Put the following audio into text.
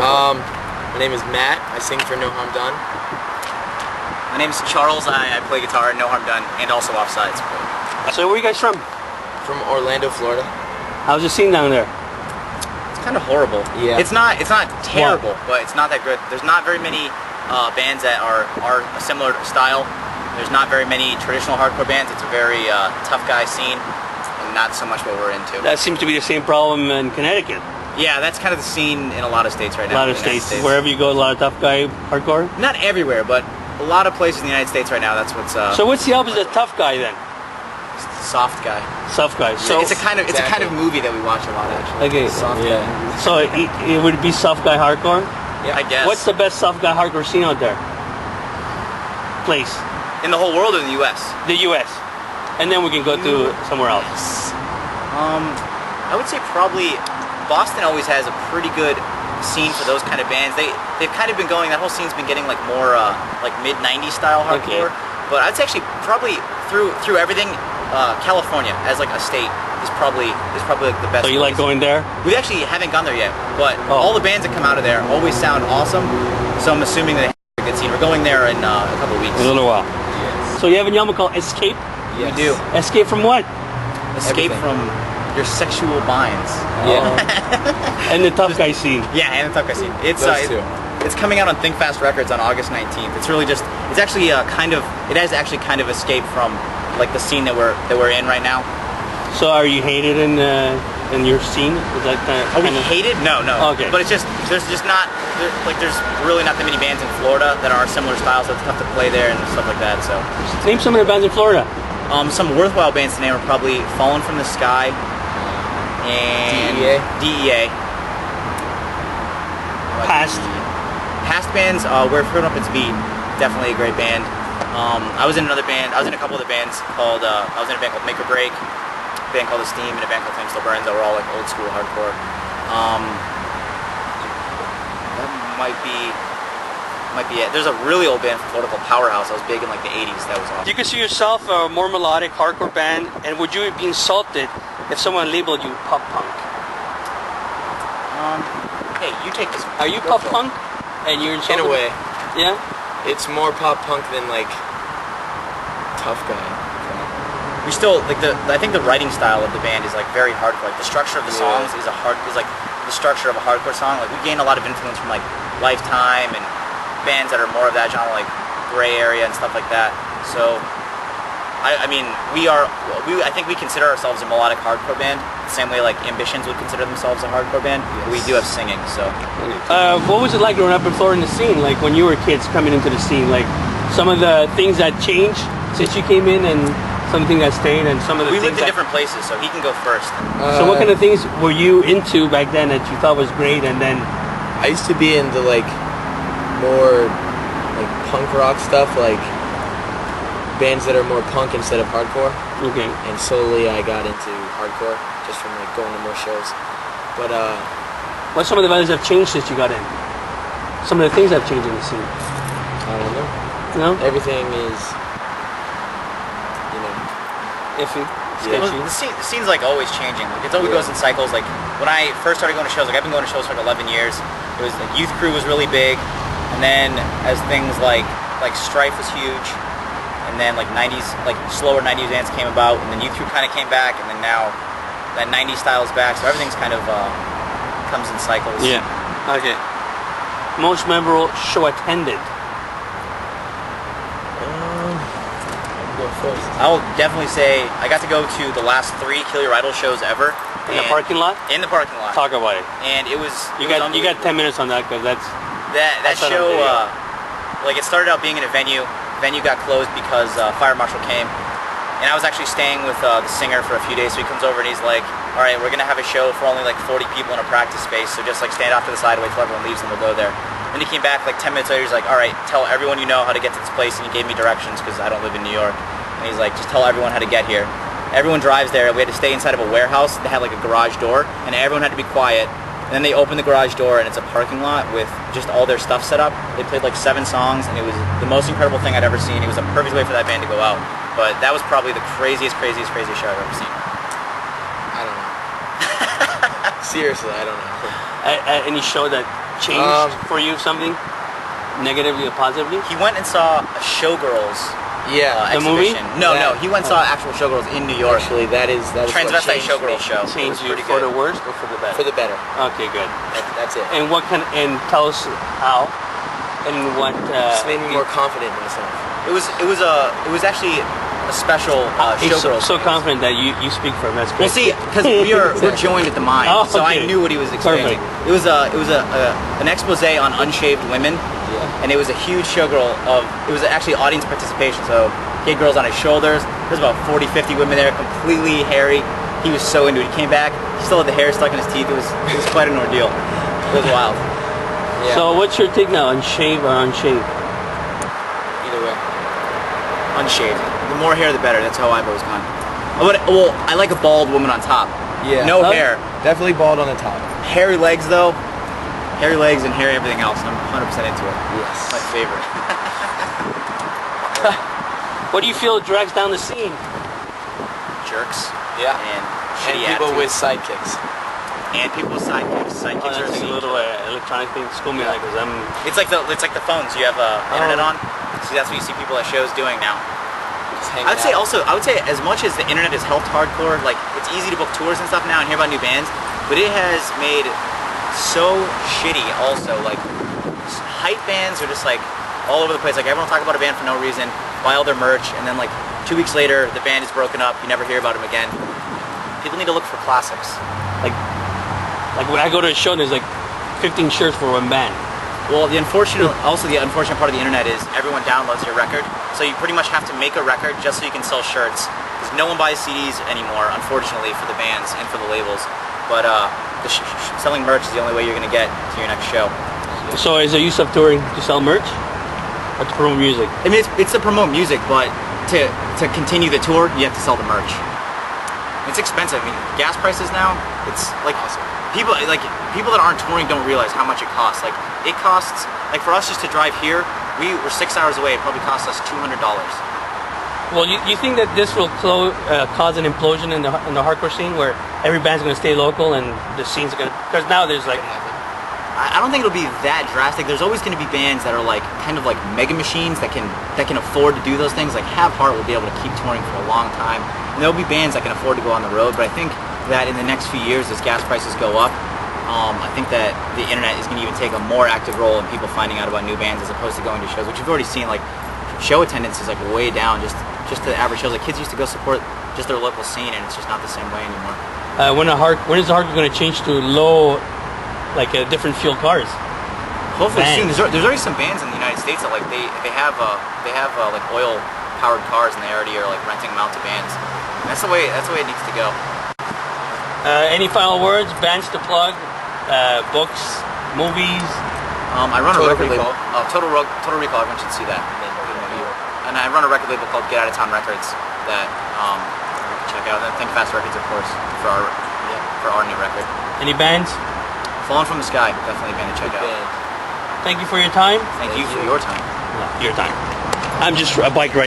My name is Matt. I sing for No Harm Done. My name is Charles. I play guitar at No Harm Done and also Offsides. So where are you guys from? From Orlando, Florida. How's the scene down there? It's kind of horrible. Yeah. It's not terrible, but it's not that good. There's not very many bands that are a similar style. There's not very many traditional hardcore bands. It's a very tough guy scene, and not so much what we're into. That seems to be the same problem in Connecticut. Yeah, that's kind of the scene in a lot of states right now. A lot of states. Wherever you go, a lot of tough guy hardcore? Not everywhere, but a lot of places in the United States right now, that's what's... So what's the opposite of tough guy then? Soft guy. Soft guy. So it's a kind of movie that we watch a lot, actually. Okay. Soft guy. So it would be soft guy hardcore? Yeah, I guess. What's the best soft guy hardcore scene out there? Place. In the whole world or in the U.S.? The U.S. And then we can go to somewhere else. I would say probably Boston always has a pretty good scene for those kind of bands. They've kind of been going, that whole scene's been getting like more like mid-90s style hardcore. Okay. But I'd say actually probably through everything, California as like a state is probably like the best. So you like going there? We actually haven't gone there yet, but all the bands that come out of there always sound awesome. So I'm assuming that they have a good scene. We're going there in a couple of weeks. In a little while. Yes. So you have an album called Escape? Yes. We do. Escape from what? Escape from your sexual binds. Yeah. And the tough guy scene. Yeah, and the tough guy scene. It's coming out on Think Fast Records on August 19th. It's really just, it's actually it has actually kind of escaped from like the scene that we're in right now. So are you hated in your scene? Is that Are we hated? No. Okay. But it's just there's really not that many bands in Florida that are similar styles, so it's tough to play there and stuff like that. So name some of the bands in Florida. Some worthwhile bands to name are probably Fallen from the Sky and DEA. Past bands, Where Freedom Up Its Beat, definitely a great band. I was in another band. I was in a couple of the bands called. I was in a band called Make or Break, a band called Esteem, and a band called Flame Still Burns. That were all like old school hardcore. That might be it. There's a really old band from Florida called Powerhouse. I was big in like the 80s. That was awesome. Do you consider yourself a more melodic hardcore band, and would you be insulted if someone labeled you pop punk? Hey, you take this. Are you pop punk? And you're insulted? In a way. Yeah? It's more pop punk than like tough guy. We still like I think the writing style of the band is like very hardcore. Like the structure of the songs is like the structure of a hardcore song. Like we gain a lot of influence from like Lifetime and bands that are more of that genre, like Gray Area and stuff like that. So I mean I think we consider ourselves a melodic hardcore band, the same way like Ambitions would consider themselves a hardcore band. Yes. We do have singing, so. What was it like growing up in Florida in the scene? Like when you were kids coming into the scene, like some of the things that changed since you came in and something that stayed and some of the we things lived in different places, so he can go first. So what kind of things were you into back then that you thought was great, and then? I used to be into like more like punk rock stuff, like bands that are more punk instead of hardcore. Okay. And slowly I got into hardcore just from like going to more shows. But what some of the values have changed since you got in? Some of the things have changed in the scene. I don't know. No? Everything is, iffy, sketchy. Well, the scene's like always changing. Like, it always goes in cycles. Like when I first started going to shows, like I've been going to shows for like 11 years. It was like Youth Crew was really big, and then as things like Strife was huge, and then like 90s, like slower 90s bands came about, and then Youth Crew kind of came back, and then now that 90s style is back. So everything's kind of comes in cycles. Yeah. Okay. Most memorable show attended. I'll definitely say I got to go to the last 3 Kill Your Idol shows ever. In the parking lot? In the parking lot. Talk about it. And it was you got 10 minutes on that, because that show. Like it started out being in a venue. Venue got closed because fire marshal came, and I was actually staying with the singer for a few days. So he comes over and he's like, "All right, we're gonna have a show for only like 40 people in a practice space. So just like stand off to the side, wait till everyone leaves, and we'll go there." Then he came back like 10 minutes later. He's like, "All right, tell everyone you know how to get to this place," and he gave me directions because I don't live in New York. And he's like, "Just tell everyone how to get here." Everyone drives there. We had to stay inside of a warehouse that had like a garage door, and everyone had to be quiet. And then they opened the garage door, and it's a parking lot with just all their stuff set up. They played like 7 songs, and it was the most incredible thing I'd ever seen. It was a perfect way for that band to go out. But that was probably the craziest show I've ever seen. I don't know. Seriously, I don't know. at any show that changed for you something negatively or positively? He went and saw a Showgirls Yeah. The movie? exhibition. No, he went and saw actual Showgirls in New York. Actually, that is what Transvestite changed Showgirls me. show. Changed It was you pretty for good. the worst or for the better? For the better. Okay, good. That's it. And what and tell us how and what Just made me more confident in myself. It was actually a special he's Showgirls. so confident that you speak for him. That's great. Well, see, because we're joined at the mind, Oh, so I okay. knew what he was explaining. Perfect. It was an expose on unshaved women, Yeah. and it was a huge showgirl it was actually audience participation. So he had girls on his shoulders. There's about 40, 50 women there, completely hairy. He was so into it. He came back. He still had the hair stuck in his teeth. It was quite an ordeal. It was wild. Yeah. So what's your take now? Unshave or unshaved? Either way. Unshaved. The more hair, the better. That's how I've always gone. Well, I like a bald woman on top. Yeah. No Huh? hair. Definitely bald on the top. Hairy legs though. Hairy legs and hairy everything else. I'm 100% into it. Yes. My favorite. What do you feel drags down the scene? Jerks. Yeah. And And shitty people with attitudes. sidekicks. And people with sidekicks. Oh, Sidekicks are that's a scene little killer. electronic thing. School me like, cause I'm. It's like the phones you have internet on. See, that's what you see people at shows doing now. Just hanging I would say out. as much as the internet has helped hardcore, like it's easy to book tours and stuff now and hear about new bands, but it has made so shitty also. Like hype bands are just like all over the place. Like everyone will talk about a band for no reason, buy all their merch, and then like 2 weeks later the band is broken up. You never hear about them again. People need to look for classics. Like when I go to a show, there's like 15 shirts for one band. Well, the unfortunate part of the internet is everyone downloads your record, so you pretty much have to make a record just so you can sell shirts. Because no one buys CDs anymore, unfortunately, for the bands and for the labels. But selling merch is the only way you're going to get to your next show. So is the use of touring to sell merch or to promote music? I mean, it's to promote music, but to continue the tour, you have to sell the merch. It's expensive. I mean, gas prices now, it's like people that aren't touring don't realize how much it costs. Like it costs, like for us just to drive here, we were 6 hours away. It probably cost us $200. Well, you think that this will cause an implosion in the hardcore scene where every band's going to stay local and the scenes are going to... Because now there's like... I don't think it'll be that drastic. There's always going to be bands that are like kind of like mega machines that can afford to do those things. Like Have Heart will be able to keep touring for a long time. And there'll be bands that can afford to go on the road. But I think that in the next few years, as gas prices go up, I think that the internet is going to even take a more active role in people finding out about new bands as opposed to going to shows, which you've already seen. Like show attendance is like way down. Just the average shows. Like kids used to go support just their local scene, and it's just not the same way anymore. when is the hardcore going to change to low, like different fuel cars? Hopefully soon. There's already some bands in the United States that like they have like oil powered cars, and they already are like renting them out to bands. And that's the way it needs to go. Any final words? Bands to plug? Books? Movies? I run a Total record label. Recall. Total Recall. Everyone should see that. And I run a record label called Get Out of Town Records that you can check out. And Think Fast Records, of course, for our new record. Any bands? Falling from the Sky, definitely a band to check out. Thank you for your time. Thank you for your time. Your time. I'm just a bike rider.